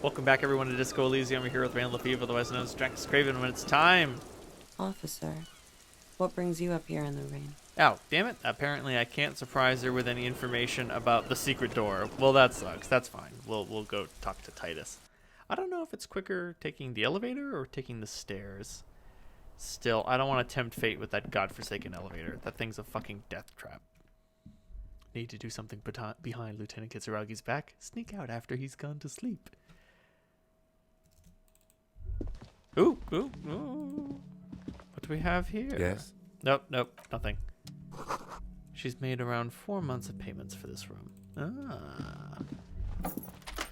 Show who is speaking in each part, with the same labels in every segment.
Speaker 1: Welcome back, everyone, to Disco Elysium. We're here with Rand Lefebvre, otherwise known as DraxxKraven, when it's time.
Speaker 2: Officer, what brings you up here in the rain?
Speaker 1: Oh, damn it. Apparently, I can't surprise her with any information about the secret door. Well, that sucks. That's fine. We'll go talk to Titus. I don't know if it's quicker taking the elevator or taking the stairs. Still, I don't want to tempt fate with that godforsaken elevator. That thing's a fucking death trap. Need to do something behind Lieutenant Kitsuragi's back. Sneak out after he's gone to sleep. Ooh. What do we have here?
Speaker 3: Yes.
Speaker 1: Nope, nothing. She's made around 4 months of payments for this room.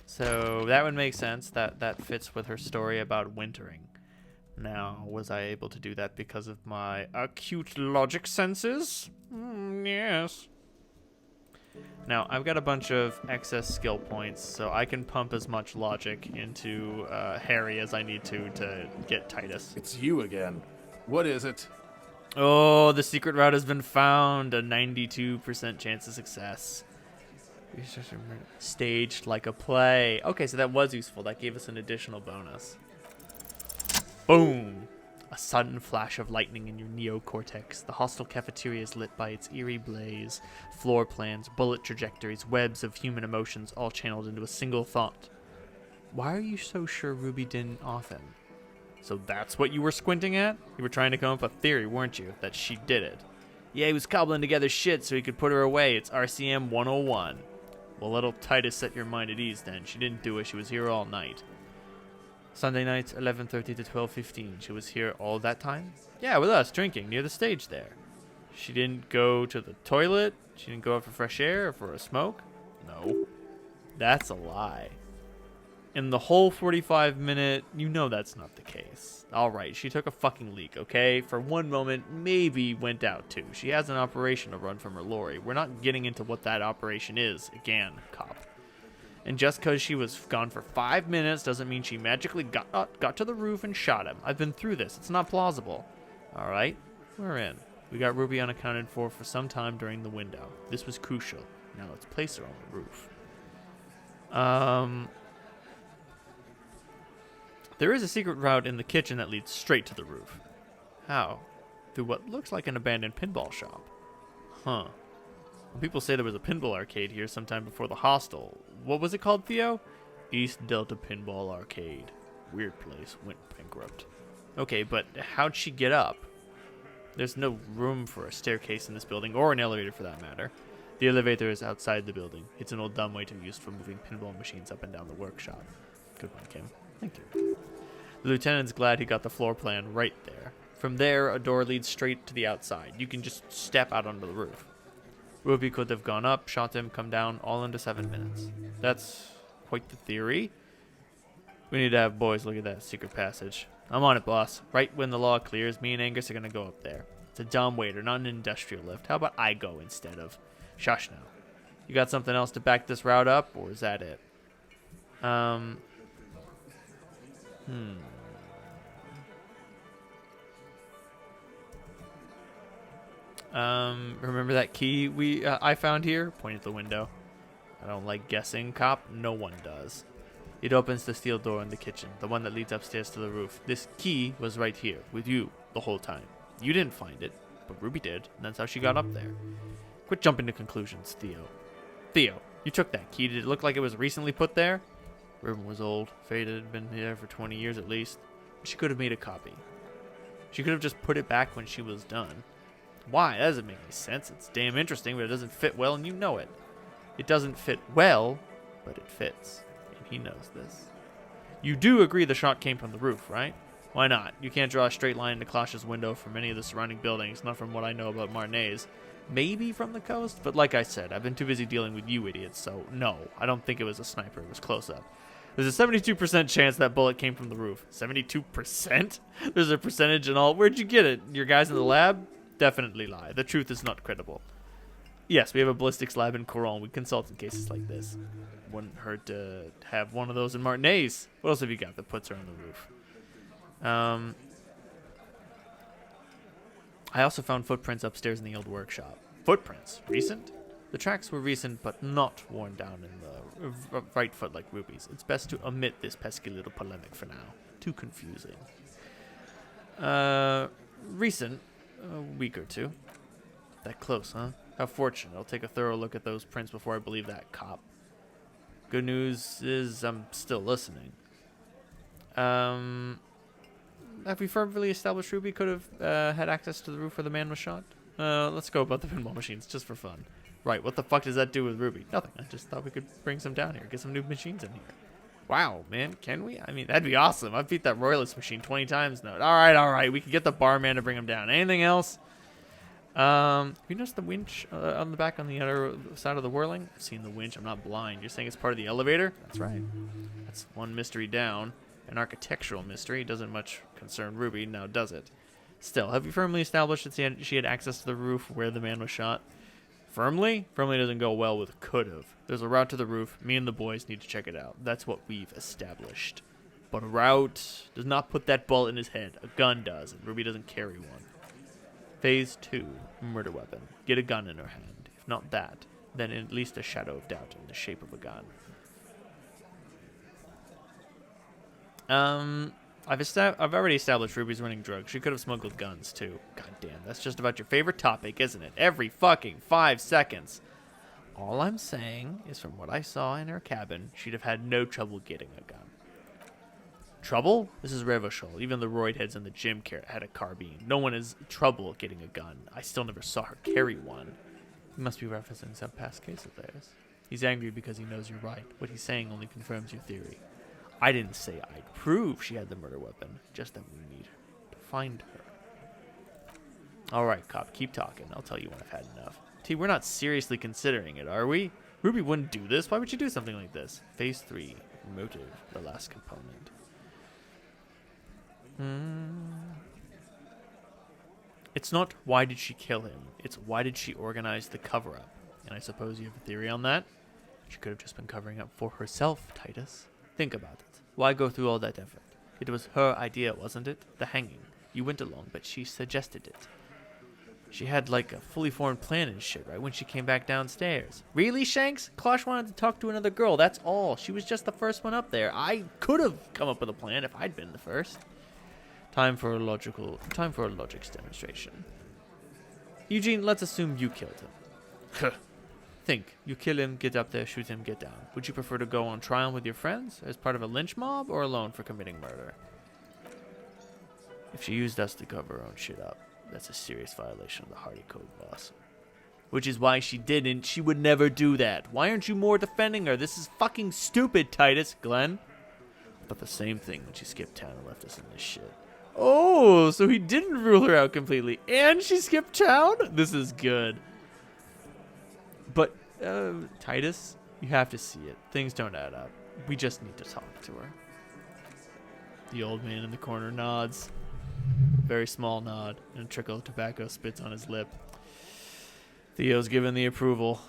Speaker 1: So that would make sense. That fits with her story about wintering. Now, was I able to do that because of my acute logic senses? Yes. Now, I've got a bunch of excess skill points, so I can pump as much logic into Harry as I need to get Titus.
Speaker 3: It's you again. What is it?
Speaker 1: Oh, the secret route has been found. A 92% chance of success. Staged like a play. Okay, so that was useful. That gave us an additional bonus. Boom! A sudden flash of lightning in your neocortex. The hostile cafeteria is lit by its eerie blaze. Floor plans, bullet trajectories, webs of human emotions all channeled into a single thought. Why are you so sure Ruby didn't off him? So that's what you were squinting at? You were trying to come up with a theory, weren't you? That she did it. Yeah, he was cobbling together shit so he could put her away. It's RCM 101. Well, let old Titus set your mind at ease then. She didn't do it. She was here all night. Sunday nights, 11:30 to 12:15. She was here all that time? Yeah, with us, drinking, near the stage there. She didn't go to the toilet? She didn't go out for fresh air or for a smoke? No. That's a lie. In the whole 45-minute, you know that's not the case. Alright, she took a fucking leak, okay? For one moment, maybe went out too. She has an operation to run from her lorry. We're not getting into what that operation is. Again, cop. And just because she was gone for 5 minutes doesn't mean she magically got to the roof and shot him. I've been through this. It's not plausible. Alright, we're in. We got Ruby unaccounted for some time during the window. This was crucial. Now let's place her on the roof. There is a secret route in the kitchen that leads straight to the roof. How? Through what looks like an abandoned pinball shop. Huh. Well, people say there was a pinball arcade here sometime before the hostel. What was it called, Theo? East Delta Pinball Arcade. Weird place. Went bankrupt. Okay, but how'd she get up? There's no room for a staircase in this building, or an elevator for that matter. The elevator is outside the building. It's an old dumbwaiter used for moving pinball machines up and down the workshop. Good one, Kim. Thank you. The lieutenant's glad he got the floor plan right there. From there, a door leads straight to the outside. You can just step out onto the roof. Ruby could have gone up, shot him, come down, all under 7 minutes. That's quite the theory. We need to have boys look at that secret passage. I'm on it, boss. Right when the law clears, me and Angus are going to go up there. It's a dumb waiter, not an industrial lift. How about I go instead of... Shush now. You got something else to back this route up, or is that it? Remember that key I found here? Point at the window. I don't like guessing, cop. No one does. It opens the steel door in the kitchen, the one that leads upstairs to the roof. This key was right here, with you, the whole time. You didn't find it, but Ruby did, and that's how she got up there. Quit jumping to conclusions, Theo. Theo, you took that key. Did it look like it was recently put there? Room was old, faded, been here for 20 years at least. She could have made a copy. She could have just put it back when she was done. Why? That doesn't make any sense. It's damn interesting, but it doesn't fit well, and you know it. It doesn't fit well, but it fits. And he knows this. You do agree the shot came from the roof, right? Why not? You can't draw a straight line into Klosh's window from any of the surrounding buildings, not from what I know about Marnay's. Maybe from the coast, but like I said, I've been too busy dealing with you idiots, so no, I don't think it was a sniper. It was close up. There's a 72% chance that bullet came from the roof. 72%? There's a percentage and all. Where'd you get it? Your guys in the lab? Definitely lie. The truth is not credible. Yes, we have a ballistics lab in Coron. We consult in cases like this. Wouldn't hurt to have one of those in Martinez. What else have you got that puts her on the roof? I also found footprints upstairs in the old workshop. Footprints? Recent? The tracks were recent but not worn down in the right foot like Ruby's. It's best to omit this pesky little polemic for now. Too confusing. Recent, a week or two. That close, huh? How fortunate. I'll take a thorough look at those prints before I believe that cop. Good news is I'm still listening. Have we firmly established Ruby could have had access to the roof where the man was shot? Let's go about the pinball machines, just for fun. Right, what the fuck does that do with Ruby? Nothing. I just thought we could bring some down here, get some new machines in here. Wow, man, can we? I mean, that'd be awesome. I've beat that Royalist machine 20 times now. All right. We can get the barman to bring them down. Anything else? You notice the winch on the back on the other side of the whirling? I've seen the winch. I'm not blind. You're saying it's part of the elevator? That's right. That's one mystery down. An architectural mystery. It doesn't much concern Ruby, now does it? Still, have you firmly established that she had access to the roof where the man was shot? Firmly? Firmly doesn't go well with could've. There's a route to the roof. Me and the boys need to check it out. That's what we've established. But a route does not put that bullet in his head. A gun does, and Ruby doesn't carry one. Phase 2. Murder weapon. Get a gun in her hand. If not that, then at least a shadow of doubt in the shape of a gun. I've already established Ruby's running drugs. She could have smuggled guns, too. God damn, that's just about your favorite topic, isn't it? Every fucking 5 seconds. All I'm saying is from what I saw in her cabin, she'd have had no trouble getting a gun. Trouble? This is Revoshol. Even the roid heads in the gym had a carbine. No one has trouble getting a gun. I still never saw her carry one. He must be referencing some past case of theirs. He's angry because he knows you're right. What he's saying only confirms your theory. I didn't say I'd prove she had the murder weapon, just that we need to find her. All right, cop, keep talking. I'll tell you when I've had enough. T, we're not seriously considering it, are we? Ruby wouldn't do this. Why would you do something like this? Phase 3, motive, the last component. It's not why did she kill him. It's why did she organize the cover-up. And I suppose you have a theory on that? She could have just been covering up for herself, Titus. Think about it. Why go through all that effort? It was her idea, wasn't it? The hanging. You went along, but she suggested it. She had like a fully formed plan and shit, right, when she came back downstairs. Really, Shanks? Klosh wanted to talk to another girl, that's all. She was just the first one up there. I could have come up with a plan if I'd been the first. Time for a logics demonstration. Eugene, let's assume you killed him. Think. You kill him, get up there, shoot him, get down. Would you prefer to go on trial with your friends, as part of a lynch mob, or alone for committing murder? If she used us to cover her own shit up, that's a serious violation of the Hardy Code, boss. Which is why she didn't. She would never do that. Why aren't you more defending her? This is fucking stupid, Titus. Glenn? I thought the same thing when she skipped town and left us in this shit. Oh, so he didn't rule her out completely. And she skipped town? This is good. But, Titus, you have to see it. Things don't add up. We just need to talk to her. The old man in the corner nods. Very small nod, and a trickle of tobacco spits on his lip. Theo's given the approval.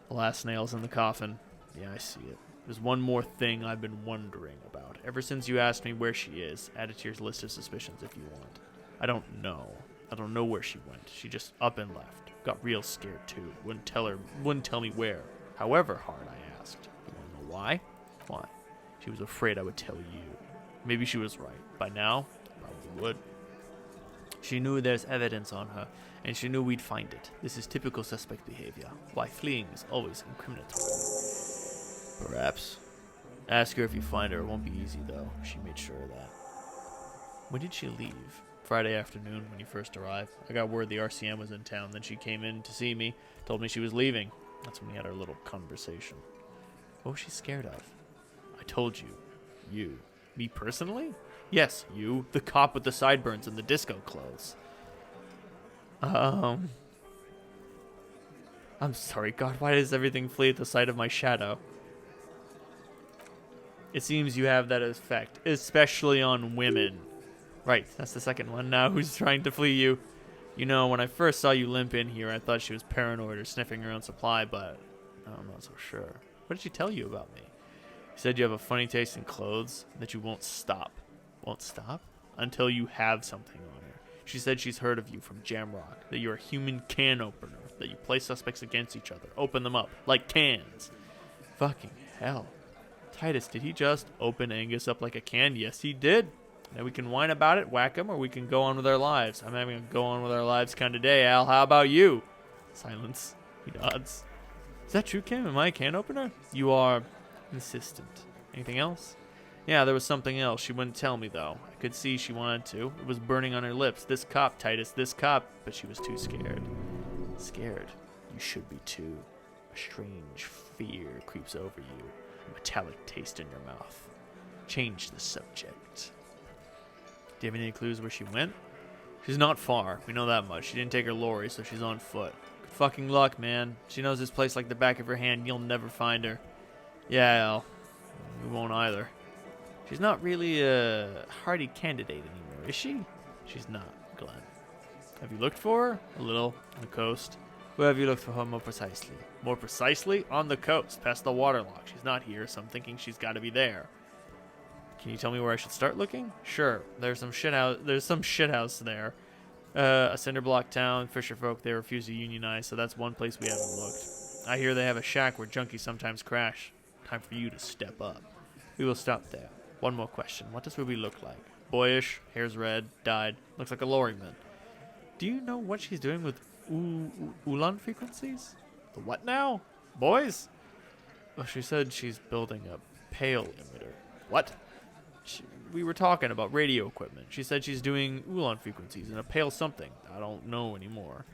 Speaker 1: The last nail's in the coffin. Yeah, I see it. There's one more thing I've been wondering about. Ever since you asked me where she is, add it to your list of suspicions if you want. I don't know. I don't know where she went. She just up and left. Got real scared too. Wouldn't tell me where. However hard I asked. You wanna know why? Why? She was afraid I would tell you. Maybe she was right. By now, probably would. She knew there's evidence on her, and she knew we'd find it. This is typical suspect behavior. Why fleeing is always incriminatory. Perhaps. Ask her if you find her. It won't be easy, though. She made sure of that. When did she leave? Friday afternoon when you first arrived. I got word the RCM was in town. Then she came in to see me, told me she was leaving. That's when we had our little conversation. What was she scared of? I told you. You. Me personally? Yes, you. The cop with the sideburns and the disco clothes. I'm sorry, God, why does everything flee at the sight of my shadow? It seems you have that effect, especially on women. Right, that's the second one now who's trying to flee you. You know, when I first saw you limp in here, I thought she was paranoid or sniffing her own supply, but I'm not so sure. What did she tell you about me? She said you have a funny taste in clothes, that you won't stop. Won't stop? Until you have something on her. She said she's heard of you from Jamrock, that you're a human can opener. that you play suspects against each other. Open them up, like cans. Fucking hell. Titus, did he just open Angus up like a can? Yes, he did. Now we can whine about it, whack him, or we can go on with our lives. I'm having a go on with our lives kind of day, Al. How about you? Silence. He nods. Is that true, Kim? Am I a can opener? You are insistent. Anything else? Yeah, there was something else. She wouldn't tell me, though. I could see she wanted to. It was burning on her lips. This cop, Titus, this cop. But she was too scared. Scared? You should be, too. A strange fear creeps over you. A metallic taste in your mouth. Change the subject. Do you have any clues where she went? She's not far. We know that much. She didn't take her lorry, so she's on foot. Good fucking luck, man. She knows this place like the back of her hand. You'll never find her. Yeah, Al. We won't either. She's not really a hardy candidate anymore, is she? She's not, Glenn. Have you looked for her? A little. On the coast. Where have you looked for her more precisely? More precisely? On the coast, past the waterlock. She's not here, so I'm thinking she's got to be there. Can you tell me where I should start looking? Sure. There's some shithouse there. A cinder block town. Fisherfolk, they refuse to unionize, so that's one place we haven't looked. I hear they have a shack where junkies sometimes crash. Time for you to step up. We will stop there. One more question. What does Ruby look like? Boyish, hair's red, dyed. Looks like a lorryman. Do you know what she's doing with Ulan frequencies? The what now? Boys? Well, she said she's building a pale emitter. What? We were talking about radio equipment. She said she's doing Ulan frequencies and a pale something. I don't know anymore.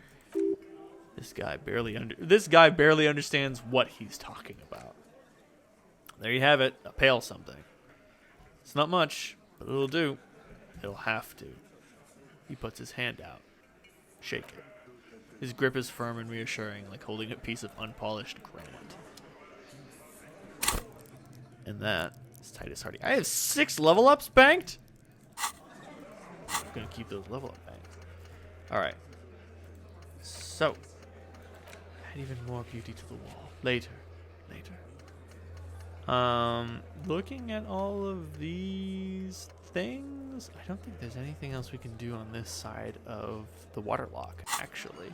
Speaker 1: This guy barely understands what he's talking about. There you have it. A pale something. It's not much, but it'll do. It'll have to. He puts his hand out. Shake it. His grip is firm and reassuring, like holding a piece of unpolished granite. And that is Titus Hardy. I have 6 level ups banked? I'm going to keep those level up banked. Alright. So. Add even more beauty to the wall. Later. Looking at all of these things, I don't think there's anything else we can do on this side of the waterlock, actually.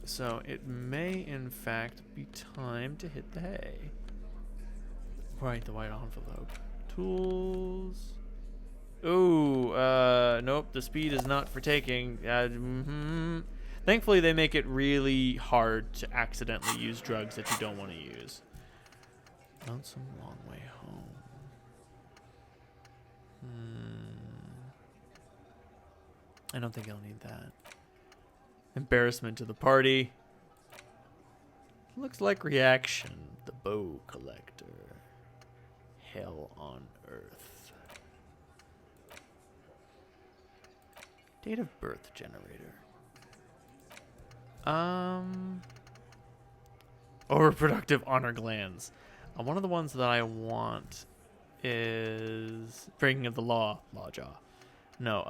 Speaker 1: So it may, in fact, be time to hit the hay. Right, the white envelope. Tools. Ooh, nope, the speed is not for taking. Thankfully, they make it really hard to accidentally use drugs that you don't want to use. Lonesome long way home. I don't think I'll need that. Embarrassment to the party. Looks like reaction. The bow collector. Hell on earth. Date of birth generator. Overproductive honor glands. One of the ones that I want is breaking of the law. Lawjaw. No,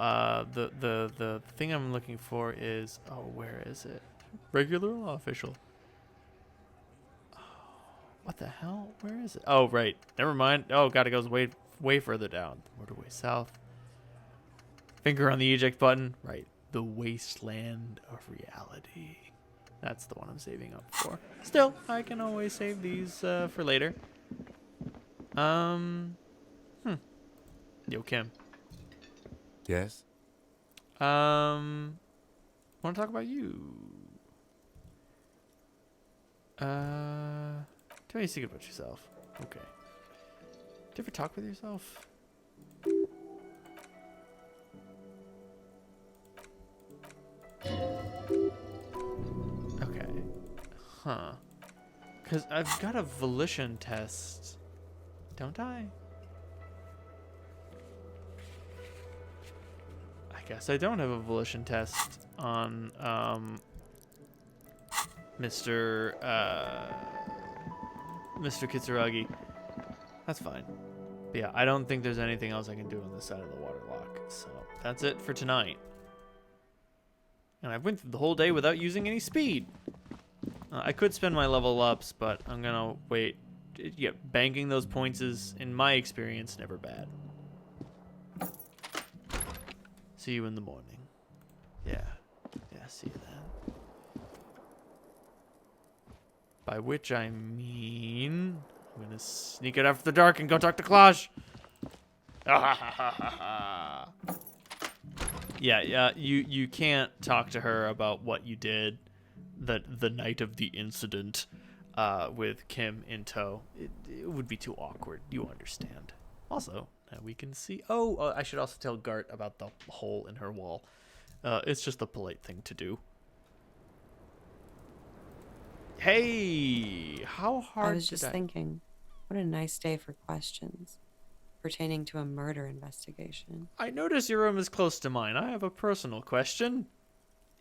Speaker 1: the thing I'm looking for is, where is it? Regular law official. Oh, what the hell? Where is it? Oh, right. Never mind. Oh, God, it goes way further down. Motorway south. Finger on the eject button. Right. The wasteland of reality. That's the one I'm saving up for. Still, I can always save these for later. Yo, Kim.
Speaker 4: Yes?
Speaker 1: Want to talk about you? Tell me a secret about yourself. Okay. Do you ever talk with yourself? Okay. Huh. Because I've got a volition test. Don't I? I guess I don't have a volition test on Mr. Kitsuragi. That's fine. But yeah, I don't think there's anything else I can do on this side of the waterlock. So that's it for tonight. And I went through the whole day without using any speed. I could spend my level ups, but I'm gonna wait. Yeah, banking those points is, in my experience, never bad. See you in the morning. Yeah. Yeah, see you then. By which I mean... I'm gonna sneak it after the dark and go talk to Klosh. Yeah, you can't talk to her about what you did the night of the incident with Kim in tow. It would be too awkward. You understand. Also, now we can see... Oh, I should also tell Gart about the hole in her wall. It's just a polite thing to do. Hey, how hard
Speaker 2: I was just thinking, what a nice day for questions pertaining to a murder investigation.
Speaker 1: I notice your room is close to mine. I have a personal question.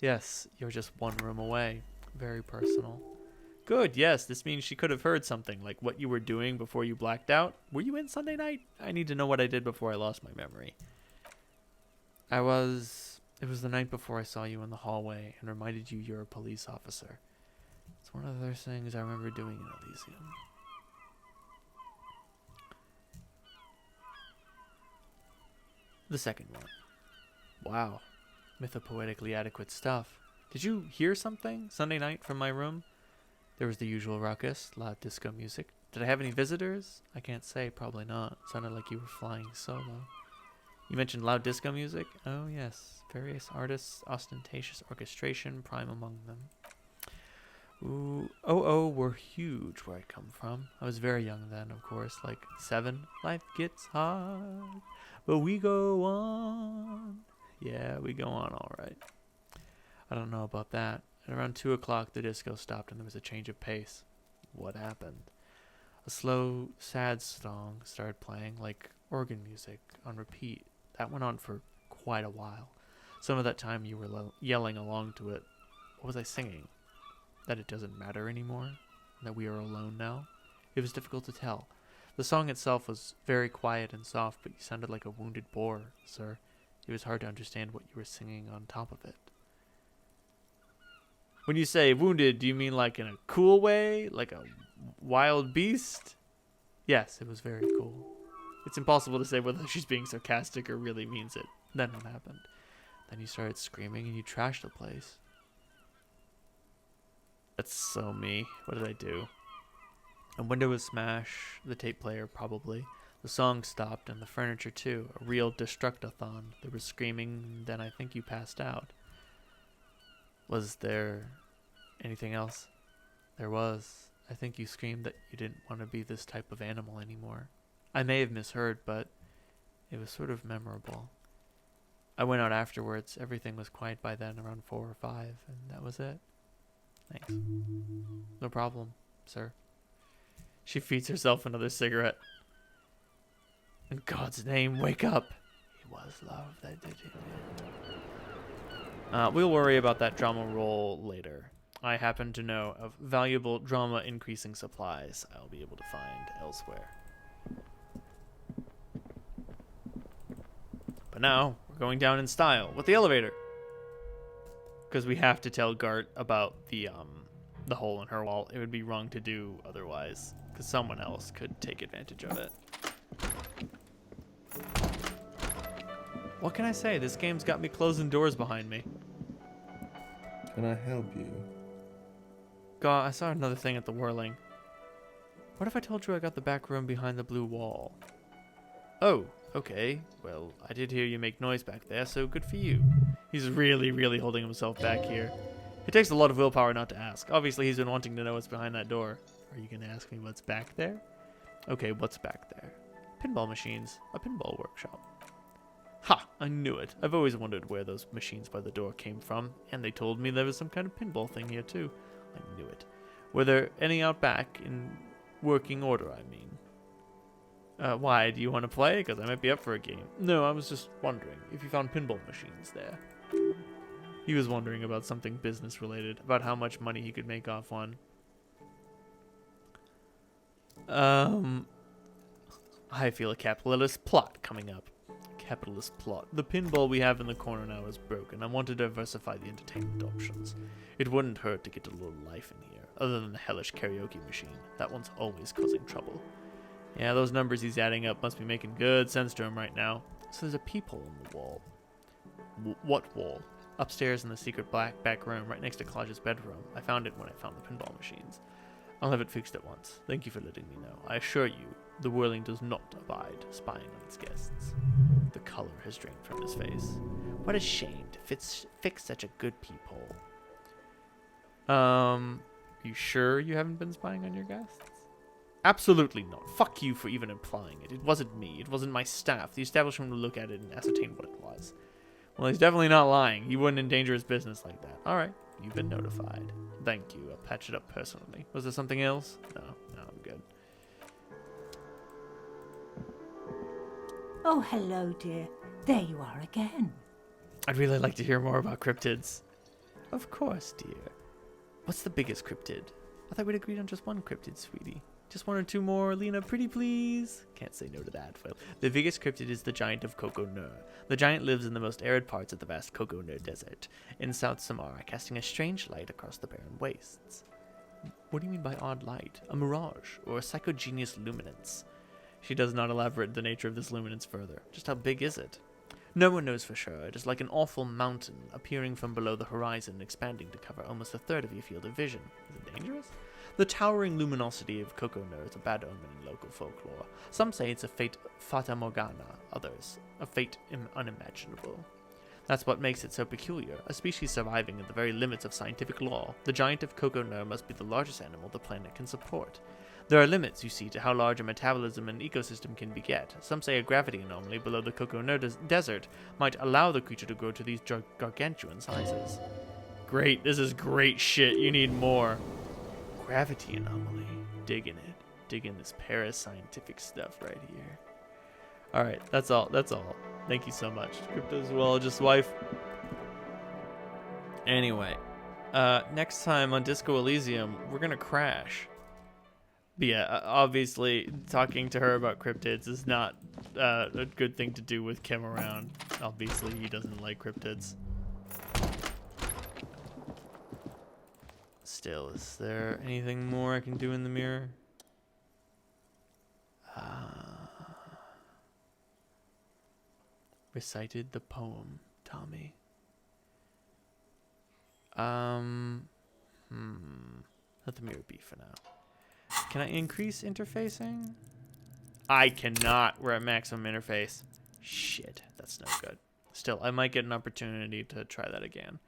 Speaker 1: Yes, you're just one room away. Very personal. Good, yes, this means she could have heard something, like what you were doing before you blacked out. Were you in Sunday night? I need to know what I did before I lost my memory. It was the night before I saw you in the hallway and reminded you you're a police officer. It's one of those things I remember doing in Elysium. The second one. Wow. Mythopoetically adequate stuff. Did you hear something Sunday night from my room? There was the usual ruckus, loud disco music. Did I have any visitors? I can't say, probably not. Sounded like you were flying solo. You mentioned loud disco music? Oh yes, various artists, ostentatious orchestration, prime among them. Ooh, were huge where I come from. I was very young then, of course, like 7. Life gets hard, but we go on. Yeah, we go on all right. I don't know about that. At around 2 o'clock, the disco stopped and there was a change of pace. What happened? A slow, sad song started playing, like organ music, on repeat. That went on for quite a while. Some of that time you were yelling along to it. What was I singing? That it doesn't matter anymore? That we are alone now? It was difficult to tell. The song itself was very quiet and soft, but you sounded like a wounded boar, sir. It was hard to understand what you were singing on top of it. When you say wounded, do you mean like in a cool way? Like a wild beast? Yes, it was very cool. It's impossible to say whether she's being sarcastic or really means it. Then what happened? Then you started screaming and you trashed the place. That's so me. What did I do? A window was smashed, the tape player probably. The song stopped and the furniture too. A real destructathon. There was screaming, then I think you passed out. Was there anything else? There was. I think you screamed that you didn't want to be this type of animal anymore. I may have misheard, but it was sort of memorable. I went out afterwards. Everything was quiet by then, around 4 or 5, and that was it. Thanks. No problem, sir. She feeds herself another cigarette. In God's name, wake up. It was love that did it. We'll worry about that drama roll later. I happen to know of valuable drama increasing supplies I'll be able to find elsewhere. But now, we're going down in style with the elevator. Because we have to tell Gart about the hole in her wall. It would be wrong to do otherwise, because someone else could take advantage of it. What can I say? This game's got me closing doors behind me.
Speaker 5: Can I help you?
Speaker 1: God, I saw another thing at the whirling. What if I told you I got the back room behind the blue wall? Oh, okay. Well, I did hear you make noise back there, so good for you. He's really, really holding himself back here. It takes a lot of willpower not to ask. Obviously, he's been wanting to know what's behind that door. Are you going to ask me what's back there? Okay, what's back there? Pinball machines. A pinball workshop. Ha! I knew it. I've always wondered where those machines by the door came from, and they told me there was some kind of pinball thing here, too. I knew it. Were there any out back in working order, I mean? Why? Do you want to play? Because I might be up for a game. No, I was just wondering if you found pinball machines there. He was wondering about something business related, about how much money he could make off one. I feel a capitalist plot coming up. Capitalist plot. The pinball we have in the corner now is broken. I want to diversify the entertainment options. It wouldn't hurt to get a little life in here, other than the hellish karaoke machine. That one's always causing trouble. Yeah, those numbers he's adding up must be making good sense to him right now. So there's a peephole in the wall. What wall? upstairs in the secret back room, right next to Claudia's bedroom. I found it when I found the pinball machines. I'll have it fixed at once. Thank you for letting me know. I assure you, the whirling does not abide spying on its guests. The color has drained from his face. What a shame to fix such a good peephole. You sure you haven't been spying on your guests? Absolutely not. Fuck you for even implying it. It wasn't me. It wasn't my staff. The establishment will look at it and ascertain what it was. Well, he's definitely not lying. He wouldn't endanger his business like that. All right. You've been notified. Thank you. I'll patch it up personally. Was there something else? No, I'm good.
Speaker 6: Oh, hello, dear. There you are again.
Speaker 1: I'd really like to hear more about cryptids. Of course, dear. What's the biggest cryptid? I thought we'd agreed on just one cryptid, sweetie. Just one or two more, Lena, pretty please? Can't say no to that. Well, the biggest cryptid is the giant of Coco-Nur. The giant lives in the most arid parts of the vast Coco-Nur desert, in South Samara, casting a strange light across the barren wastes. What do you mean by odd light? A mirage, or a psychogenius luminance? She does not elaborate the nature of this luminance further. Just how big is it? No one knows for sure. It is like an awful mountain appearing from below the horizon, expanding to cover almost a third of your field of vision. Is it dangerous? The towering luminosity of Coco-Nur is a bad omen in local folklore. Some say it's a fate fata morgana, others a fate unimaginable. That's what makes it so peculiar, a species surviving at the very limits of scientific law. The giant of Coco-Nur must be the largest animal the planet can support. There are limits, you see, to how large a metabolism and ecosystem can beget. Some say a gravity anomaly below the Coco-Nur desert might allow the creature to grow to these gargantuan sizes. Great, this is great shit. You need more. Gravity anomaly. Digging it. Digging this parascientific stuff right here. Alright, that's all. Thank you so much. Cryptozoologist wife. Anyway, next time on Disco Elysium, we're gonna crash. But yeah, obviously, talking to her about cryptids is not a good thing to do with Kim around. Obviously, he doesn't like cryptids. Still, is there anything more I can do in the mirror? Recited the poem, Tommy. Let the mirror be for now. Can I increase interfacing? I cannot. We're at maximum interface. Shit, that's no good. Still, I might get an opportunity to try that again.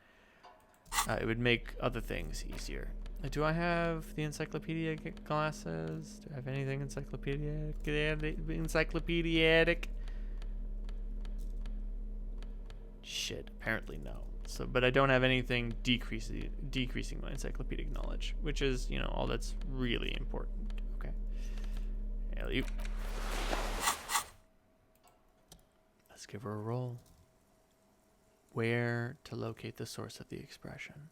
Speaker 1: It would make other things easier. Do I have the encyclopedia glasses? Do I have anything encyclopedic? Shit, apparently no. So, but I don't have anything decreasing my encyclopedic knowledge, which is, all that's really important. Okay. Alley-oop. Let's give her a roll. Where to locate the source of the expression?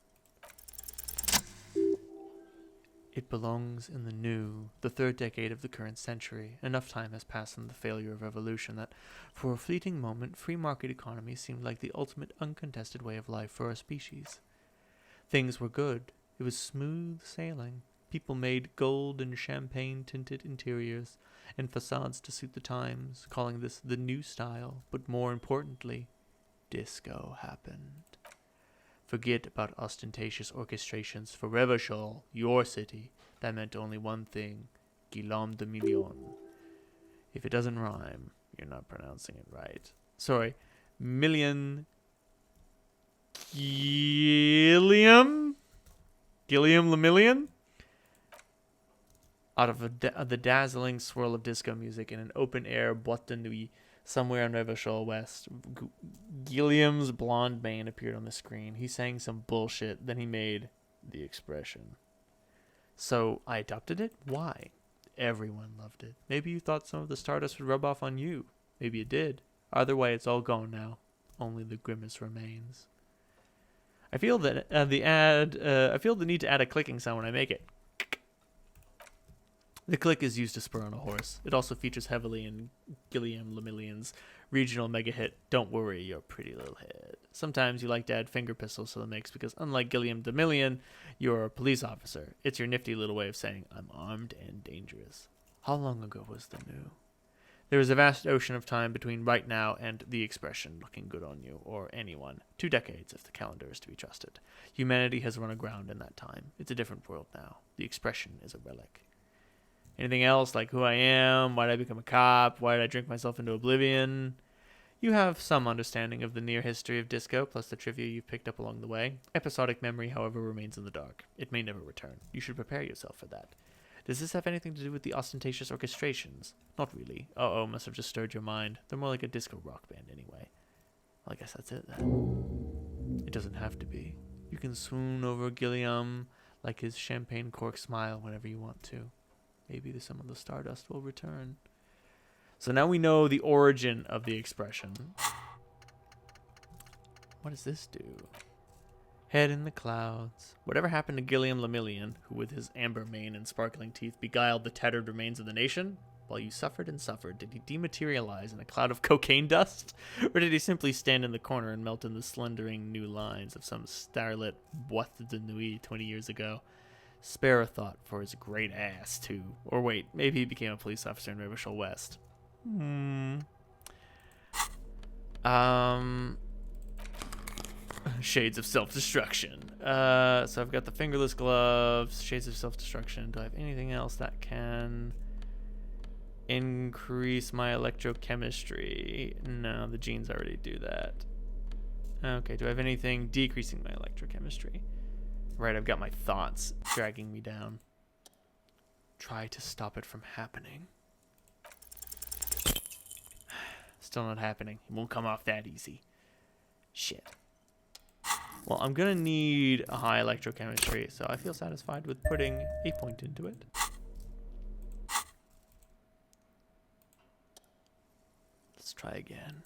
Speaker 1: It belongs in the third decade of the current century. Enough time has passed from the failure of evolution that, for a fleeting moment, free market economy seemed like the ultimate uncontested way of life for our species. Things were good. It was smooth sailing. People made gold and champagne-tinted interiors and facades to suit the times, calling this the new style, but more importantly, disco happened. Forget about ostentatious orchestrations for Revachol, your city. That meant only one thing, Guillaume de Million. If it doesn't rhyme, you're not pronouncing it right. Sorry, Million... Guillaume le Million? Out of the dazzling swirl of disco music in an open-air boîte de nuit, somewhere in Revachol West, Guillaume's blonde mane appeared on the screen. He sang some bullshit, then he made the expression. So I adopted it? Why? Everyone loved it. Maybe you thought some of the stardust would rub off on you. Maybe it did. Either way, it's all gone now. Only the grimace remains. I feel that I feel the need to add a clicking sound when I make it. The click is used to spur on a horse. It also features heavily in Guillaume le Million's regional mega hit, Don't Worry Your Pretty Little Head. Sometimes you like to add finger pistols to the mix because unlike Guillaume de Million, you're a police officer. It's your nifty little way of saying, I'm armed and dangerous. How long ago was the new? There is a vast ocean of time between right now and the expression looking good on you, or anyone. 2 decades, if the calendar is to be trusted. Humanity has run aground in that time. It's a different world now. The expression is a relic. Anything else, like who I am, why did I become a cop, why did I drink myself into oblivion? You have some understanding of the near history of disco, plus the trivia you've picked up along the way. Episodic memory, however, remains in the dark. It may never return. You should prepare yourself for that. Does this have anything to do with the ostentatious orchestrations? Not really. Uh-oh, must have just stirred your mind. They're more like a disco rock band anyway. Well, I guess that's it then. It doesn't have to be. You can swoon over Elysium like his champagne cork smile whenever you want to. Maybe some of the stardust will return. So now we know the origin of the expression. What does this do? Head in the clouds. Whatever happened to Gilliam Lemillion, who with his amber mane and sparkling teeth beguiled the tattered remains of the nation? While you suffered and suffered, did he dematerialize in a cloud of cocaine dust? Or did he simply stand in the corner and melt in the slendering new lines of some starlit boîte de nuit 20 years ago? Spare a thought for his great ass, too. Or wait, maybe he became a police officer in Rivershell West. Shades of self-destruction. So I've got the fingerless gloves, shades of self-destruction. Do I have anything else that can increase my electrochemistry? No, the genes already do that. Okay, do I have anything decreasing my electrochemistry? Right, I've got my thoughts dragging me down. Try to stop it from happening. Still not happening. It won't come off that easy. Shit. Well, I'm going to need a high electrochemistry, so I feel satisfied with putting a point into it. Let's try again.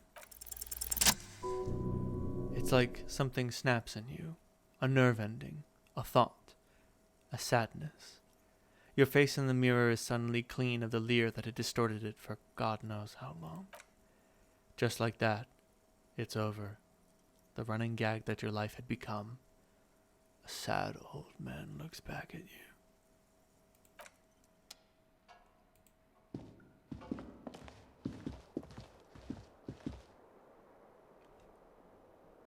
Speaker 1: It's like something snaps in you. A nerve ending. A thought. A sadness. Your face in the mirror is suddenly clean of the leer that had distorted it for God knows how long. Just like that, it's over. The running gag that your life had become. A sad old man looks back at you.